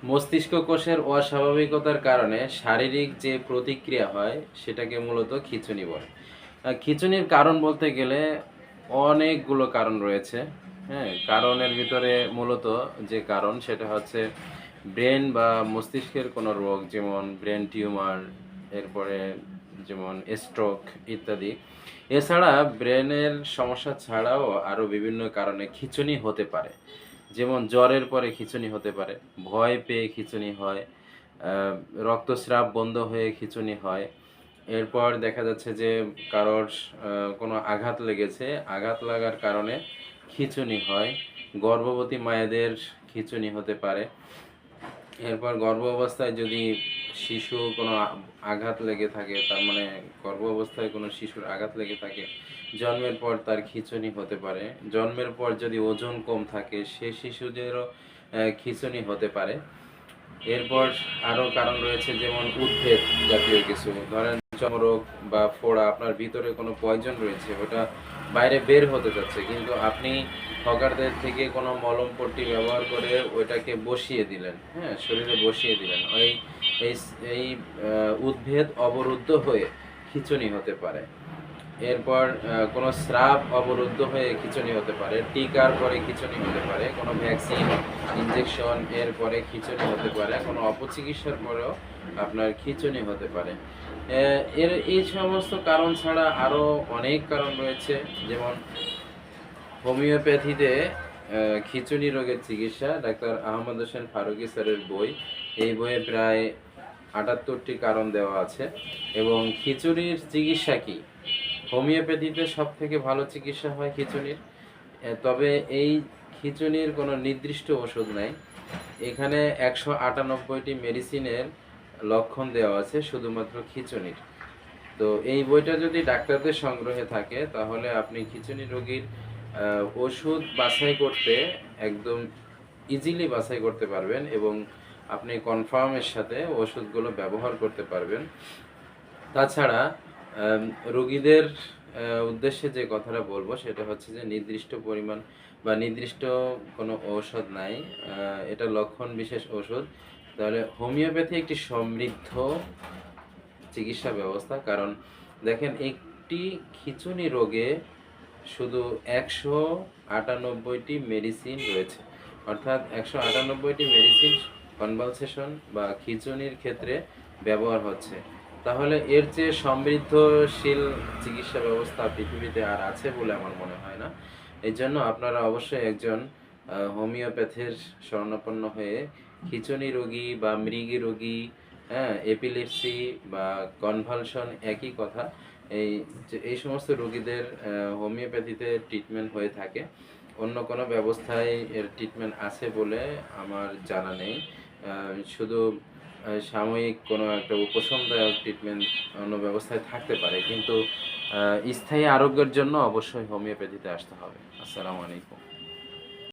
মস্তিষ্ক কোষের অস্বাভাবিকতার কারণে শারীরিক যে প্রতিক্রিয়া হয় সেটাকে মূলত খিঁচুনি বলে। খিঁচুনির কারণ বলতে গেলে অনেকগুলো কারণ রয়েছে। হ্যাঁ, কারণের ভিতরে মূলত যে কারণ সেটা হচ্ছে ব্রেন বা মস্তিষ্কের কোনো রোগ, যেমন ব্রেন টিউমার, এরপরে যেমন স্ট্রোক ইত্যাদি। এছাড়া ব্রেনের সমস্যা ছাড়াও আরও বিভিন্ন কারণে খিঁচুনি হতে পারে। যেমন জ্বরের পরে খিঁচুনি হতে পারে, ভয় পেয়ে খিঁচুনি হয়, আহ, রক্তস্রাব বন্ধ হয়ে খিঁচুনি হয়। এরপর দেখা যাচ্ছে যে কারোর কোনো আঘাত লেগেছে, আঘাত লাগার কারণে খিঁচুনি হয়। গর্ভবতী মায়েদের খিঁচুনি হতে পারে। এরপর গর্ভ অবস্থায় যদি শিশু কোনো আঘাত লেগে থাকে, তার মানে গর্ভ অবস্থায় কোনো শিশুর আঘাত লেগে থাকে, জন্মের পর তার খিঁচুনি হতে পারে। জন্মের পর যদি ওজন কম থাকে সে শিশুদেরও খিঁচুনি হতে পারে। এরপর আরও কারণ রয়েছে, যেমন উদ্ভিদ জাতীয় কিছু, ধরেন চর্মরোগ বা ফোড়া, আপনার ভিতরে কোনো পয়জন রয়েছে, ওটা বাইরে বের হতে যাচ্ছে, কিন্তু আপনি হকারদের থেকে কোনো মলম পট্টি ব্যবহার করে ওইটাকে বসিয়ে দিলেন, হ্যাঁ, শরীরে বসিয়ে দিলেন, ওই এই এই উদ্ভিদ অবরুদ্ধ হয়ে খিঁচুনি হতে পারে। এরপর কোনো স্রাব অবরুদ্ধ হয়ে খিঁচুনি হতে পারে, টিকার পরে খিঁচুনি হতে পারে, কোনো ভ্যাকসিন ইনজেকশন এর পরে খিঁচুনি হতে পারে, কোনো অপচিকিৎসার পরেও আপনার খিঁচুনি হতে পারে। এর এই সমস্ত কারণ ছাড়া আরও অনেক কারণ রয়েছে, যেমন হোমিওপ্যাথিতে খিঁচুনি রোগের চিকিৎসা, ডাক্তার আহমদ হোসেন ফারুকী স্যারের বই, এই বইয়ে প্রায় ৭৮টি কারণ দেওয়া আছে। এবং খিঁচুনির চিকিৎসা কি, হোমিওপ্যাথিতে সব থেকে ভালো চিকিৎসা হয় খিঁচুনির। তবে এই খিঁচুনির কোনো নির্দিষ্ট ওষুধ নাই। এখানে ১৯৮টি মেডিসিনের লক্ষণ দেওয়া আছে শুধুমাত্র খিঁচুনির। তো এই বইটা যদি ডাক্তারদের সংগ্রহে থাকে তাহলে আপনি খিঁচুনি রোগীর ওষুধ বাছাই করতে একদম ইজিলি বাছাই করতে পারবেন, এবং আপনি কনফার্মের সাথে ওষুধগুলো ব্যবহার করতে পারবেন। তাছাড়া রোগীদের উদ্দেশ্যে যে কথাটা বলবো সেটা হচ্ছে যে নির্দিষ্ট পরিমাণ বা নির্দিষ্ট কোনো ঔষধ নাই, এটা লক্ষণ বিশেষ ওষুধ। তাহলে হোমিওপ্যাথি একটি সমৃদ্ধ চিকিৎসা ব্যবস্থা, কারণ দেখেন একটি খিঁচুনি রোগে শুধু ১৯৮টি মেডিসিন রয়েছে, অর্থাৎ ১৯৮টি মেডিসিন কনভালসেশন বা খিঁচুনির ক্ষেত্রে ব্যবহার হচ্ছে। তাহলে এর চেয়ে সমৃদ্ধশীল চিকিৎসা ব্যবস্থা পৃথিবীতে আর আছে বলে আমার মনে হয় না। এই জন্য আপনারা অবশ্যই একজন হোমিওপ্যাথের শরণাপন্ন হয়ে খিঁচুনি রোগী বা মৃগী রোগী, হ্যাঁ, এপিলেপসি বা কনভালশন একই কথা, এই যে এই সমস্ত রোগীদের হোমিওপ্যাথিতে ট্রিটমেন্ট হয়ে থাকে। অন্য কোনো ব্যবস্থায় এর ট্রিটমেন্ট আছে বলে আমার জানা নেই। শুধু সাময়িক কোনো একটা উপশমদায়ক ট্রিটমেন্ট অন্য ব্যবস্থায় থাকতে পারে, কিন্তু স্থায়ী আরোগ্যের জন্য অবশ্যই হোমিওপ্যাথিতে আসতে হবে। আসসালামু আলাইকুম।